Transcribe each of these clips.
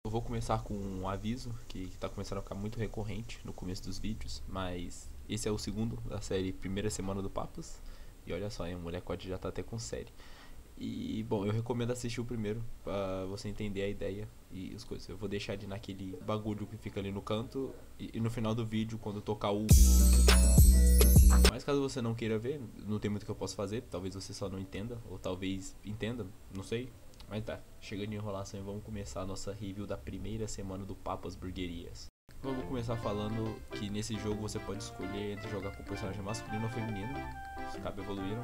Eu vou começar com um aviso que tá começando a ficar muito recorrente no começo dos vídeos, mas esse é o segundo da série Primeira Semana do Papas. E olha só, hein, o Molecote já tá até com série. E, bom, eu recomendo assistir o primeiro pra você entender a ideia e as coisas. Eu vou deixar de naquele bagulho que fica ali no canto e no final do vídeo, quando tocar o... Mas caso você não queira ver, não tem muito que eu possa fazer. Talvez você só não entenda, ou talvez entenda, não sei. Mas tá, chega de enrolação e vamos começar a nossa review da primeira semana do Papas Burguerias. Vamos começar falando que nesse jogo você pode escolher entre jogar com o personagem masculino ou feminino. Os cabos evoluíram.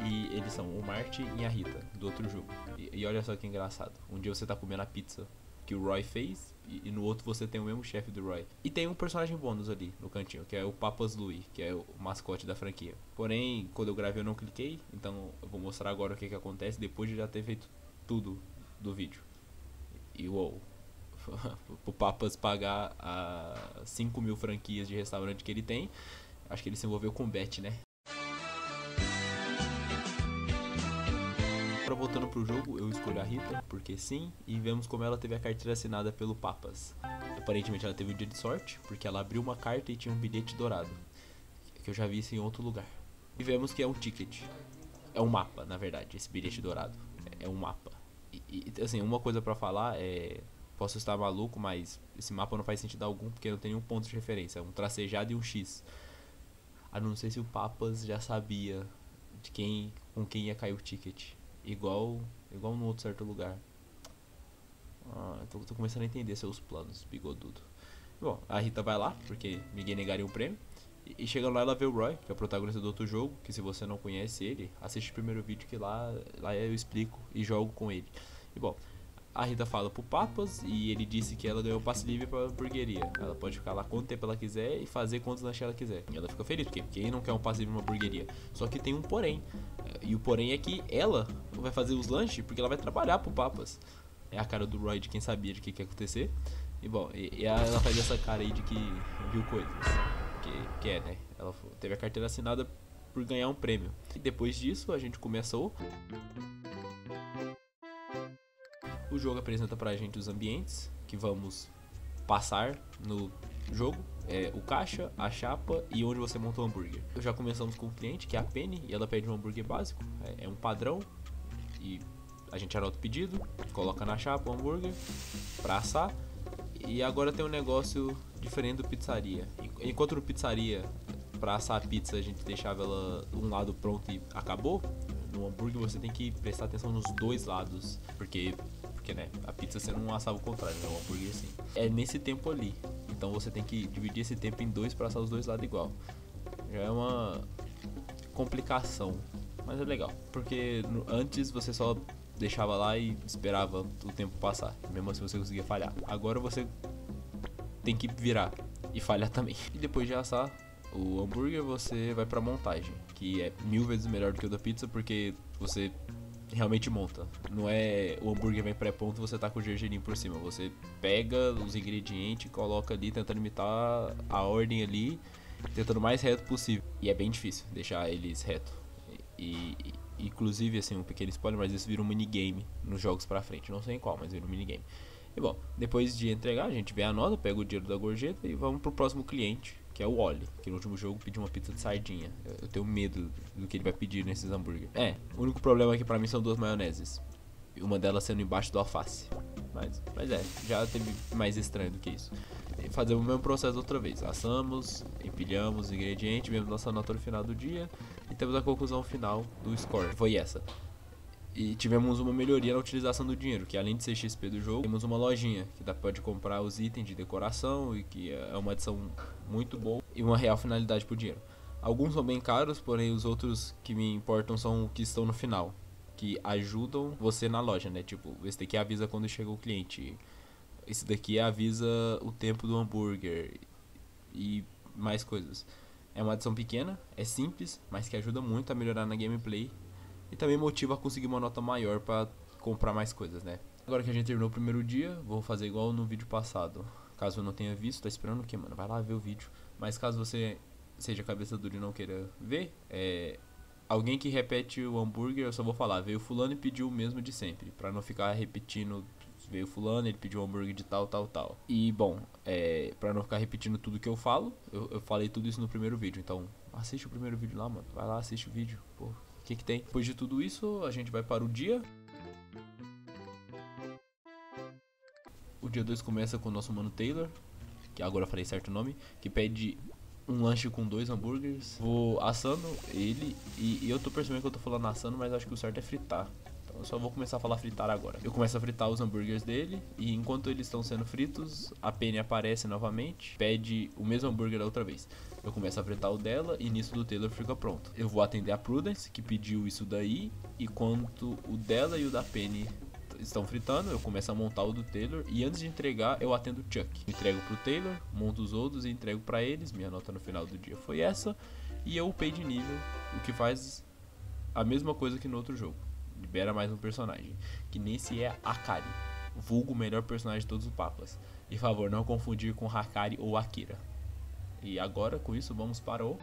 E eles são o Marty e a Rita, do outro jogo. E olha só que engraçado. Um dia você tá comendo a pizza que o Roy fez, e no outro você tem o mesmo chefe do Roy. E tem um personagem bônus ali no cantinho, que é o Papas Louie, que é o mascote da franquia. Porém, quando eu gravei eu não cliquei, então eu vou mostrar agora o que acontece depois de já ter feito tudo do vídeo. E uou, o Papas pagar as 5.000 franquias de restaurante que ele tem, acho que ele se envolveu com bet, né? Agora voltando pro jogo, eu escolho a Rita, porque sim, e vemos como ela teve a carteira assinada pelo Papas. Aparentemente ela teve um dia de sorte, porque ela abriu uma carta e tinha um bilhete dourado, que eu já vi isso em outro lugar. E vemos que é um ticket, é um mapa, na verdade, esse bilhete dourado, é um mapa. E assim, uma coisa pra falar é... Posso estar maluco, mas esse mapa não faz sentido algum, porque não tem nenhum ponto de referência, é um tracejado e um X. A não ser se o Papas já sabia de com quem ia cair o ticket. Igual no outro certo lugar. Tô começando a entender seus planos, bigodudo. Bom, a Rita vai lá, porque ninguém negaria um prêmio. E chegando lá ela vê o Roy, que é o protagonista do outro jogo. Que se você não conhece ele, assiste o primeiro vídeo que lá eu explico e jogo com ele. E bom, a Rita fala pro Papas e ele disse que ela ganhou passe livre pra burgueria. Ela pode ficar lá quanto tempo ela quiser e fazer quantos lanches ela quiser. E ela fica feliz, porque quem não quer um passe livre numa burgueria? Só que tem um porém. E o porém é que ela vai fazer os lanches porque ela vai trabalhar pro Papas. É a cara do Roy de quem sabia de que ia acontecer. E bom, ela faz essa cara aí de que viu coisas. Que é, né? Ela teve a carteira assinada por ganhar um prêmio. E depois disso a gente começou. O jogo apresenta pra gente os ambientes que vamos passar no jogo, o caixa, a chapa e onde você monta o hambúrguer. Já começamos com o cliente, que é a Penny, e ela pede um hambúrguer básico, é um padrão, e a gente anota o pedido, coloca na chapa o hambúrguer pra assar. E agora tem um negócio diferente do pizzaria. Enquanto no pizzaria, pra assar a pizza, a gente deixava ela um lado pronto e acabou, no hambúrguer você tem que prestar atenção nos dois lados, porque né, a pizza você não assava o contrário, né, o hambúrguer sim. É nesse tempo ali, então você tem que dividir esse tempo em dois para assar os dois lados igual. Já é uma complicação, mas é legal, porque antes você só deixava lá e esperava o tempo passar, mesmo assim você conseguia falhar. Agora você tem que virar e falhar também. E depois de assar o hambúrguer, você vai pra montagem, que é 1000 vezes melhor do que o da pizza, porque você realmente monta. Não é o hambúrguer vem pré-pronto e você tá com o gergelim por cima. Você pega os ingredientes, coloca ali, tentando imitar a ordem ali, tentando o mais reto possível. E é bem difícil deixar eles reto. Inclusive, assim, um pequeno spoiler, mas isso vira um minigame nos jogos pra frente. Não sei em qual, mas vira um minigame. E bom, depois de entregar, a gente vê a nota, pega o dinheiro da gorjeta e vamos pro próximo cliente, que é o Oli, que no último jogo pediu uma pizza de sardinha. Eu tenho medo do que ele vai pedir nesses hambúrguer. O único problema aqui pra mim são duas maioneses. E uma delas sendo embaixo do alface. Mas já teve mais estranho do que isso. E fazemos o mesmo processo outra vez. Assamos, empilhamos os ingredientes, vemos nossa nota no final do dia e temos a conclusão final do score. Foi essa. E tivemos uma melhoria na utilização do dinheiro, que além de ser XP do jogo, temos uma lojinha que pode comprar os itens de decoração e que é uma adição muito boa e uma real finalidade pro dinheiro. Alguns são bem caros, porém os outros que me importam são os que estão no final, que ajudam você na loja, né? Tipo, esse daqui avisa quando chega o cliente, esse daqui avisa o tempo do hambúrguer e mais coisas. É uma adição pequena, é simples, mas que ajuda muito a melhorar na gameplay. E também motiva a conseguir uma nota maior pra comprar mais coisas, né? Agora que a gente terminou o primeiro dia, vou fazer igual no vídeo passado. Caso eu não tenha visto, tá esperando o que, mano? Vai lá ver o vídeo. Mas caso você seja cabeça dura e não queira ver, alguém que repete o hambúrguer, eu só vou falar, veio fulano e pediu o mesmo de sempre, pra não ficar repetindo veio fulano, ele pediu um hambúrguer de tal, tal, tal. E bom, pra não ficar repetindo tudo que eu falo, eu falei tudo isso no primeiro vídeo. Então assiste o primeiro vídeo lá, mano. Vai lá, assiste o vídeo. Pô, o que tem? Depois de tudo isso, a gente vai para o dia. O dia 2 começa com o nosso mano Taylor, que agora eu falei certo o nome, que pede um lanche com 2 hambúrgueres. Vou assando ele e eu tô percebendo que eu tô falando assando, mas acho que o certo é fritar. Então eu só vou começar a falar fritar agora. Eu começo a fritar os hambúrgueres dele e enquanto eles estão sendo fritos, a Penny aparece novamente, pede o mesmo hambúrguer da outra vez. Eu começo a fritar o dela e nisso do Taylor fica pronto. Eu vou atender a Prudence, que pediu isso daí, enquanto o dela e o da Penny estão fritando, eu começo a montar o do Taylor e antes de entregar eu atendo o Chuck. Entrego pro Taylor, monto os outros e entrego pra eles. Minha nota no final do dia foi essa e eu upei de nível, o que faz a mesma coisa que no outro jogo. Libera mais um personagem, que nesse é Akari, vulgo o melhor personagem de todos os papas. E favor, não confundir com Hakari ou Akira. E agora com isso vamos para o...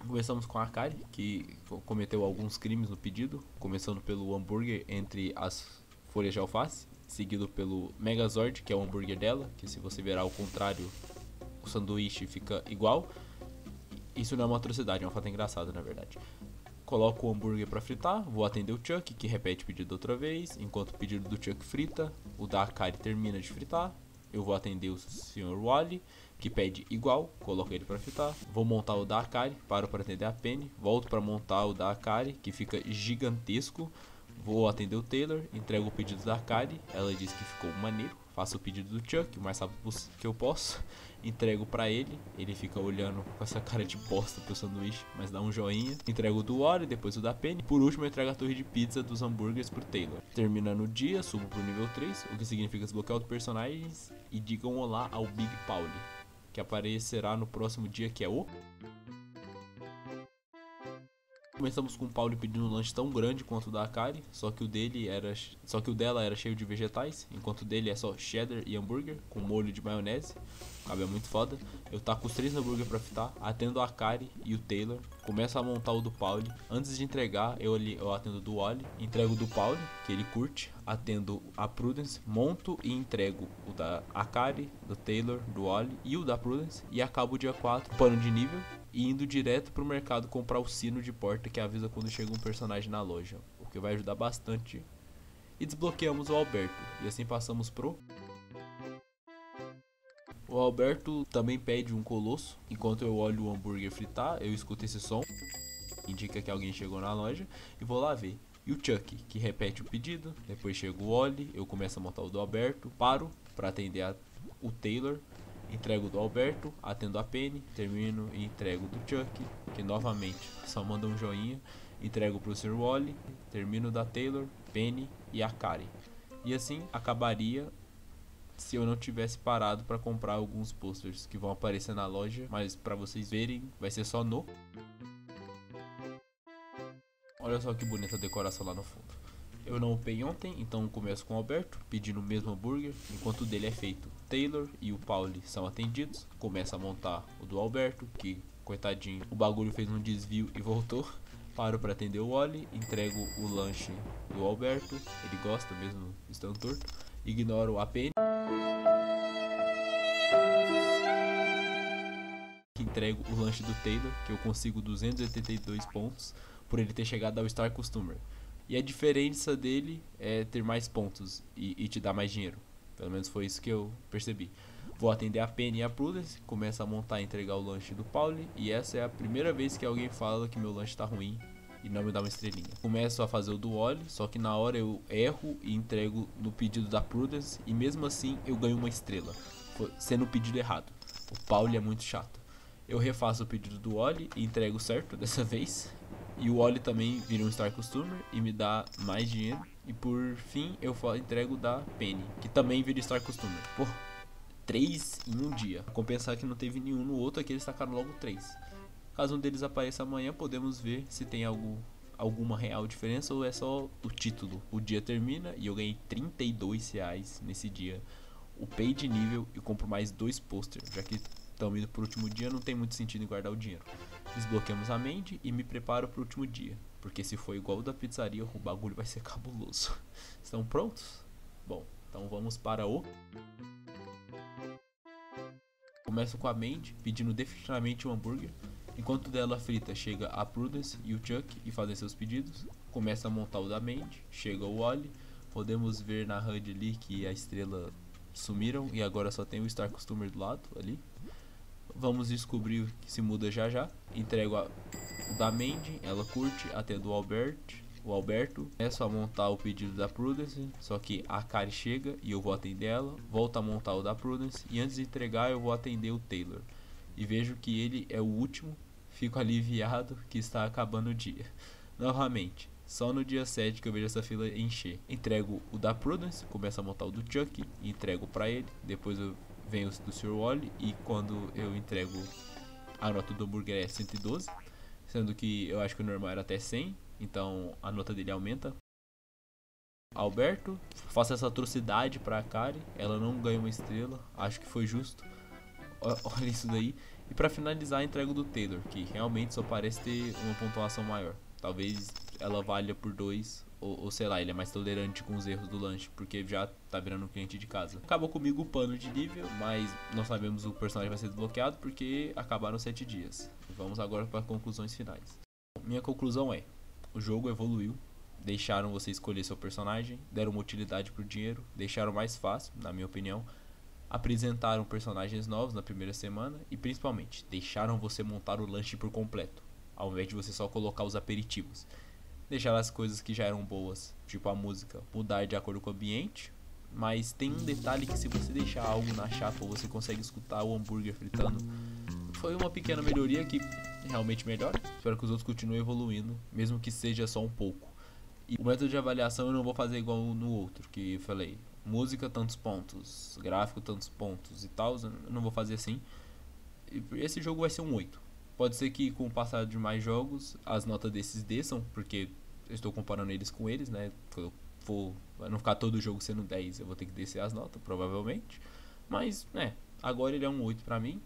Começamos com a Akari, que cometeu alguns crimes no pedido, começando pelo hambúrguer entre as folhas de alface, seguido pelo Megazord, que é o hambúrguer dela, que se você virar ao contrário, o sanduíche fica igual. Isso não é uma atrocidade, é uma fato engraçado na verdade. Coloco o hambúrguer para fritar, vou atender o Chuck, que repete o pedido outra vez, enquanto o pedido do Chuck frita, o da Akari termina de fritar. Eu vou atender o Sr. Wally, que pede igual, coloco ele para fritar. Vou montar o da Akari, paro para atender a Penny. Volto para montar o da Akari, que fica gigantesco. Vou atender o Taylor, entrego o pedido da Akari. Ela diz que ficou maneiro. Faço o pedido do Chuck o mais rápido que eu posso. Entrego pra ele. Ele fica olhando com essa cara de bosta pro sanduíche, mas dá um joinha. Entrego o do Wally, depois o da Penny. Por último, eu entrego a torre de pizza dos hambúrgueres pro Taylor. Terminando o dia, subo pro nível 3, o que significa desbloquear os personagens. E digam olá ao Big Pauli, que aparecerá no próximo dia, que é o... Começamos com o Pauli pedindo um lanche tão grande quanto o da Akari, só que o dela era cheio de vegetais, enquanto o dele é só cheddar e hambúrguer com molho de maionese. O cabelo é muito foda. Eu taco os 3 hambúrguer pra fritar, atendo a Akari e o Taylor, começo a montar o do Pauli. Antes de entregar, eu atendo o do Wally, entrego o do Pauli, que ele curte, atendo a Prudence, monto e entrego o da Akari, do Taylor, do Wally e o da Prudence, e acabo o dia 4 pano de nível e indo direto pro mercado comprar o sino de porta que avisa quando chega um personagem na loja, o que vai ajudar bastante. E desbloqueamos o Alberto, e assim passamos pro... O Alberto também pede um colosso. Enquanto eu olho o hambúrguer fritar, eu escuto esse som, indica que alguém chegou na loja e vou lá ver. E o Chuck, que repete o pedido. Depois chega o Wally, eu começo a montar o do Alberto, paro para atender o Taylor, entrego o do Alberto, atendo a Penny, termino e entrego do Chuck, que novamente só manda um joinha. Entrego pro Sr. Wally, termino da Taylor, Penny e a Akari. E assim acabaria se eu não tivesse parado para comprar alguns posters que vão aparecer na loja, mas para vocês verem, vai ser só no... Olha só que bonita a decoração lá no fundo. Eu não upei ontem, então começo com o Alberto, pedindo o mesmo hambúrguer, enquanto o dele é feito. Taylor e o Pauli são atendidos, começa a montar o do Alberto, que, coitadinho, o bagulho fez um desvio e voltou. Paro para atender o Wally, entrego o lanche do Alberto, ele gosta mesmo estando torto. Ignoro a Penny, entrego o lanche do Taylor, que eu consigo 282 pontos por ele ter chegado ao Star Customer. E a diferença dele é ter mais pontos e te dar mais dinheiro. Pelo menos foi isso que eu percebi. Vou atender a Penny e a Prudence, começo a montar e entregar o lanche do Pauli. E essa é a primeira vez que alguém fala que meu lanche tá ruim e não me dá uma estrelinha. Começo a fazer o do Wally, só que na hora eu erro e entrego no pedido da Prudence. E mesmo assim eu ganho uma estrela, sendo o pedido errado. O Pauli é muito chato. Eu refaço o pedido do Wally e entrego certo dessa vez. E o Wally também vira um Star Customer e me dá mais dinheiro. E por fim eu entrego da Penny, que também vira Star Customer. Pô, 3 em um dia. Compensar que não teve nenhum no outro, aqui eles tacaram logo 3. Caso um deles apareça amanhã, podemos ver se tem alguma real diferença ou é só o título. O dia termina e eu ganhei R$32 nesse dia. Upei de nível e compro mais 2 posters, já que estamos indo pro último dia, não tem muito sentido em guardar o dinheiro. Desbloqueamos a Mandy e me preparo pro último dia. porque se for igual o da pizzaria, o bagulho vai ser cabuloso. Estão prontos? Bom, então vamos para o... Começo com a Mandy, pedindo definitivamente um hambúrguer. Enquanto dela frita, chega a Prudence e o Chuck e fazem seus pedidos. Começa a montar o da Mandy, chega o Wally. Podemos ver na HUD ali que a estrela sumiram e agora só tem o Star Customer do lado ali. Vamos descobrir o que se muda já já. Entrego o da Mandy, ela curte, atendo o Alberto. Começo a montar o pedido da Prudence, só que a Kari chega e eu vou atender ela. Volto a montar o da Prudence e antes de entregar eu vou atender o Taylor. E vejo que ele é o último, fico aliviado que está acabando o dia. Novamente, só no dia 7 que eu vejo essa fila encher. Entrego o da Prudence, começo a montar o do Chuck e entrego pra ele. Depois eu venho do Sr. Wally e quando eu entrego a nota do hambúrguer é 112. Sendo que eu acho que o normal era até 100, então a nota dele aumenta. Alberto, faço essa atrocidade pra Kari, ela não ganha uma estrela, acho que foi justo. Olha isso daí. E pra finalizar, entrego do Taylor, que realmente só parece ter uma pontuação maior. Talvez ela valha por 2, ou sei lá, ele é mais tolerante com os erros do lanche, porque já tá virando um cliente de casa. Acabou comigo o pano de nível, mas não sabemos o personagem vai ser desbloqueado porque acabaram 7 dias. Vamos agora para conclusões finais. Minha conclusão é, o jogo evoluiu, deixaram você escolher seu personagem, deram uma utilidade pro dinheiro, deixaram mais fácil, na minha opinião. Apresentaram personagens novos na primeira semana e principalmente deixaram você montar o lanche por completo, ao invés de você só colocar os aperitivos. Deixaram as coisas que já eram boas, tipo a música, mudar de acordo com o ambiente, mas tem um detalhe que se você deixar algo na chapa você consegue escutar o hambúrguer fritando. Foi uma pequena melhoria que realmente melhora, espero que os outros continuem evoluindo, mesmo que seja só um pouco. E o método de avaliação eu não vou fazer igual no outro, que eu falei, música tantos pontos, gráfico tantos pontos e tal, eu não vou fazer assim. Esse jogo vai ser um 8. Pode ser que com o passar de mais jogos as notas desses desçam, porque eu estou comparando eles com eles, né? Vai não ficar todo jogo sendo 10, eu vou ter que descer as notas, provavelmente. Mas, agora ele é um 8 pra mim.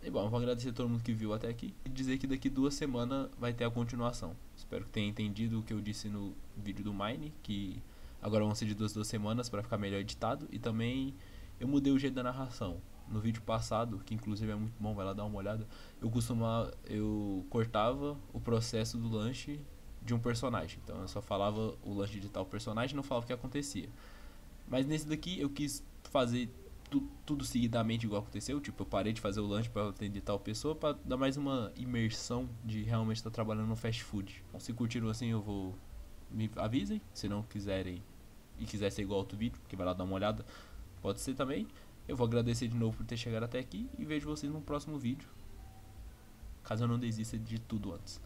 E bom, eu vou agradecer a todo mundo que viu até aqui e dizer que daqui 2 semanas vai ter a continuação. Espero que tenha entendido o que eu disse no vídeo do Mine, que agora vão ser de 2 semanas para ficar melhor editado. E também eu mudei o jeito da narração. No vídeo passado, que inclusive é muito bom, vai lá dar uma olhada, eu cortava o processo do lanche de um personagem. Então eu só falava o lanche de tal personagem e não falava o que acontecia. Mas nesse daqui eu quis fazer tudo seguidamente igual aconteceu. Tipo, eu parei de fazer o lanche para atender tal pessoa, para dar mais uma imersão de realmente estar trabalhando no fast food. Então, se curtiram assim, me avisem. Se não quiserem e quiser ser igual ao outro vídeo, que vai lá dar uma olhada, pode ser também. Eu vou agradecer de novo por ter chegado até aqui e vejo vocês no próximo vídeo, caso eu não desista de tudo antes.